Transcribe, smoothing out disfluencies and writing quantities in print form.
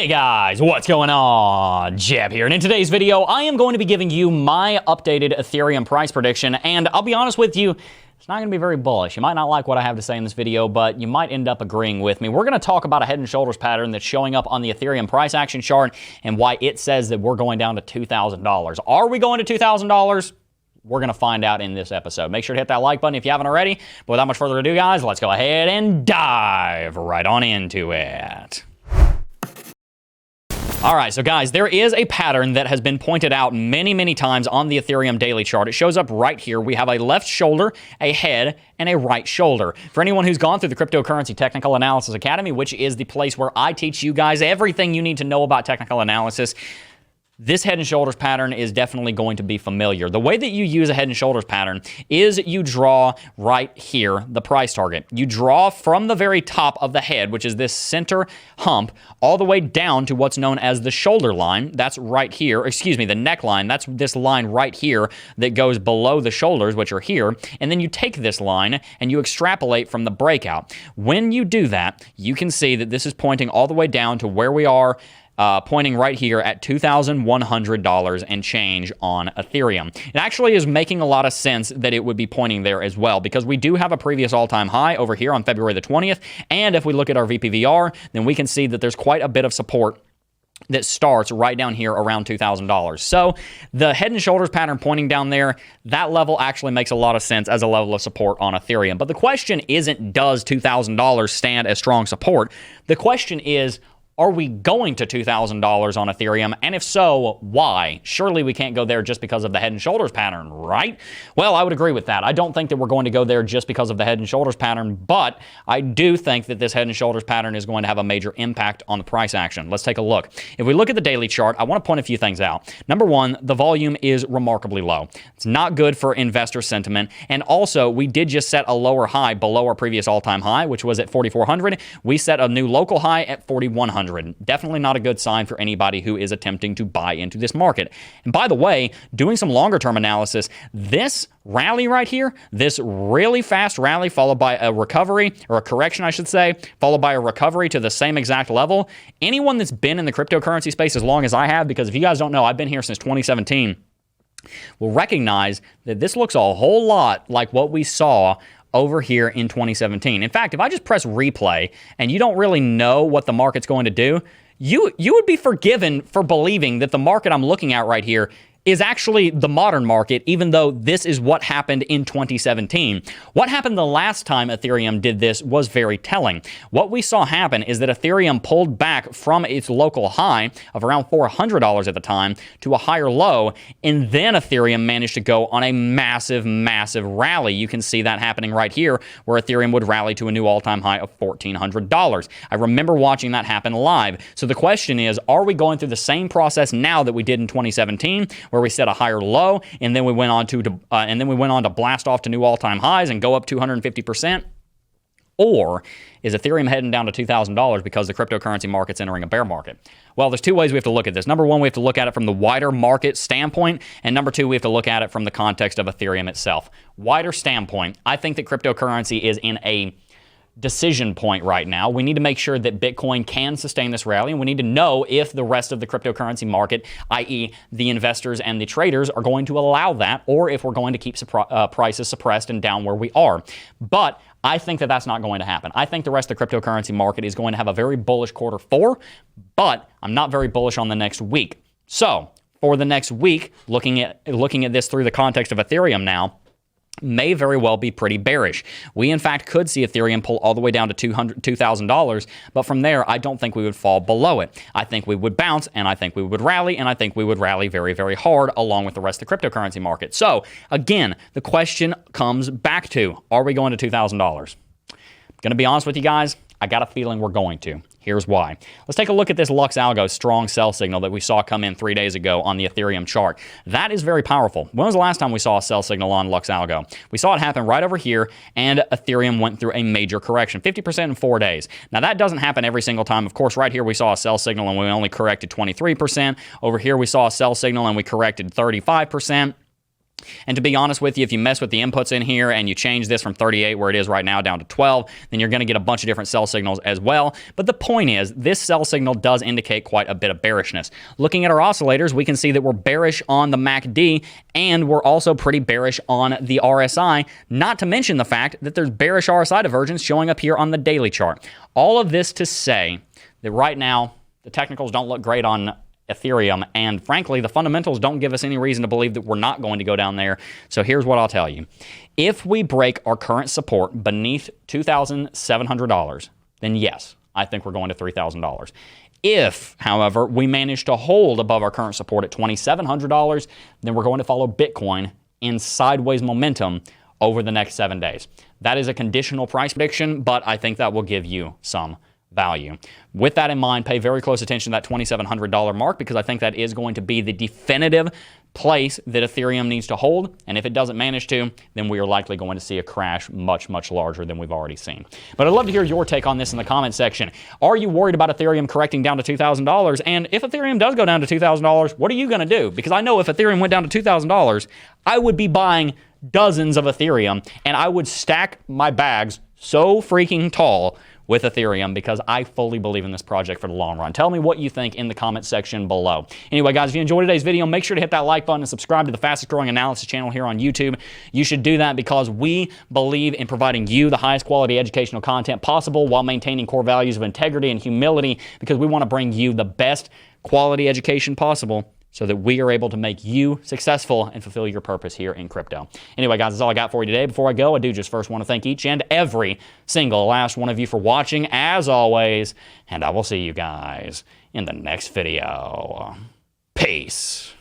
Hey guys, what's going on? Jeb here, and in today's video, I am going to be giving you my updated Ethereum price prediction, and I'll be honest with you, it's not going to be very bullish. You might not like what I have to say in this video, but you might end up agreeing with me. We're going to talk about a head and shoulders pattern that's showing up on the Ethereum price action chart and why it says that we're going down to $2,000. Are we going to $2,000? We're going to find out in this episode. Make sure to hit that like button if you haven't already. But without much further ado, guys, let's go ahead and dive right on into it. All right, so guys, there is a pattern that has been pointed out many times on the Ethereum daily chart. It shows up right here. We have a left shoulder, a head, and a right shoulder. For anyone who's gone through the Cryptocurrency Technical Analysis Academy, which is the place where I teach you guys everything you need to know about technical analysis, this head and shoulders pattern is definitely going to be familiar. The way that you use a head and shoulders pattern is you draw right here the price target. You draw from the very top of the head, which is this center hump, all the way down to what's known as the shoulder line. That's right here. Excuse me, the neckline. That's this line right here that goes below the shoulders, which are here. And then you take this line and you extrapolate from the breakout. When you do that, you can see that this is pointing all the way down to where we are, pointing right here at $2,100 and change on Ethereum. It actually is making a lot of sense that it would be pointing there as well, because we do have a previous all-time high over here on February the 20th, and if we look at our VPVR, then we can see that there's quite a bit of support that starts right down here around $2,000. So the head and shoulders pattern pointing down there, that level actually makes a lot of sense as a level of support on Ethereum. But the question isn't, does $2,000 stand as strong support? The question is, are we going to $2,000 on Ethereum? And if so, why? Surely we can't go there just because of the head and shoulders pattern, right? Well, I would agree with that. I don't think that we're going to go there just because of the head and shoulders pattern, but I do think that this head and shoulders pattern is going to have a major impact on the price action. Let's take a look. If we look at the daily chart, I want to point a few things out. Number one, the volume is remarkably low. It's not good for investor sentiment. And also, we did just set a lower high below our previous all-time high, which was at 4,400. We set a new local high at 4,100. Definitely not a good sign for anybody who is attempting to buy into this market. And by the way, doing some longer term analysis, this rally right here, this really fast rally followed by a recovery, or a correction I should say, followed by a recovery to the same exact level, anyone that's been in the cryptocurrency space as long as I have, because if you guys don't know, I've been here since 2017, will recognize that this looks a whole lot like what we saw over here in 2017. In fact, if I just press replay and you don't really know what the market's going to do, you would be forgiven for believing that the market I'm looking at right here is actually the modern market, even though this is what happened in 2017. What happened the last time Ethereum did this was very telling. What we saw happen is that Ethereum pulled back from its local high of around $400 at the time to a higher low, and then Ethereum managed to go on a massive rally. You can see that happening right here, where Ethereum would rally to a new all-time high of $1,400. I remember watching that happen live. So the question is, are we going through the same process now that we did in 2017, where we set a higher low and then we went on to blast off to new all-time highs and go up 250%? Or is Ethereum heading down to $2,000 because the cryptocurrency market's entering a bear market? Well, there's two ways we have to look at this. Number one, we have to look at it from the wider market standpoint, and number two, we have to look at it from the context of Ethereum itself. Wider standpoint, I think that cryptocurrency is in a decision point right now. We need to make sure that Bitcoin can sustain this rally, and we need to know if the rest of the cryptocurrency market, i.e. the investors and the traders, are going to allow that, or if we're going to keep prices suppressed and down where we are. But I think that that's not going to happen. I think the rest of the cryptocurrency market is going to have a very bullish quarter four, but I'm not very bullish on the next week. So for the next week, looking at this through the context of Ethereum now, may very well be pretty bearish. We, in fact, could see Ethereum pull all the way down to $2,000, but from there, I don't think we would fall below it. I think we would bounce, and I think we would rally, and I think we would rally very hard along with the rest of the cryptocurrency market. So, again, the question comes back to, are we going to $2,000? Going to be honest with you guys, I got a feeling we're going to. Here's why. Let's take a look at this Lux Algo strong sell signal that we saw come in 3 days ago on the Ethereum chart. That is very powerful. When was the last time we saw a sell signal on Lux Algo? We saw it happen right over here, and Ethereum went through a major correction, 50% in 4 days. Now, that doesn't happen every single time. Of course, right here we saw a sell signal and we only corrected 23%. Over here we saw a sell signal and we corrected 35%. And to be honest with you, if you mess with the inputs in here and you change this from 38, where it is right now, down to 12, then you're going to get a bunch of different sell signals as well. But the point is, this sell signal does indicate quite a bit of bearishness. Looking at our oscillators, we can see that we're bearish on the MACD, and we're also pretty bearish on the RSI, not to mention the fact that there's bearish RSI divergence showing up here on the daily chart. All of this to say that right now, the technicals don't look great on Ethereum, and frankly, the fundamentals don't give us any reason to believe that we're not going to go down there. So here's what I'll tell you. If we break our current support beneath $2,700, then yes, I think we're going to $3,000. If, however, we manage to hold above our current support at $2,700, then we're going to follow Bitcoin in sideways momentum over the next 7 days. That is a conditional price prediction, but I think that will give you some value. With that in mind, pay very close attention to that $2,700 mark, because I think that is going to be the definitive place that Ethereum needs to hold. And if it doesn't manage to, then we are likely going to see a crash much, much larger than we've already seen. But I'd love to hear your take on this in the comment section. Are you worried about Ethereum correcting down to $2,000? And if Ethereum does go down to $2,000, what are you going to do? Because I know if Ethereum went down to $2,000, I would be buying dozens of Ethereum, and I would stack my bags so freaking tall with Ethereum, because I fully believe in this project for the long run. Tell me what you think in the comment section below. Anyway, guys, if you enjoyed today's video, make sure to hit that like button and subscribe to the fastest growing analysis channel here on YouTube. You should do that because we believe in providing you the highest quality educational content possible while maintaining core values of integrity and humility, because we want to bring you the best quality education possible, so that we are able to make you successful and fulfill your purpose here in crypto. Anyway, guys, that's all I got for you today. Before I go, I do just first want to thank each and every single last one of you for watching, as always, and I will see you guys in the next video. Peace.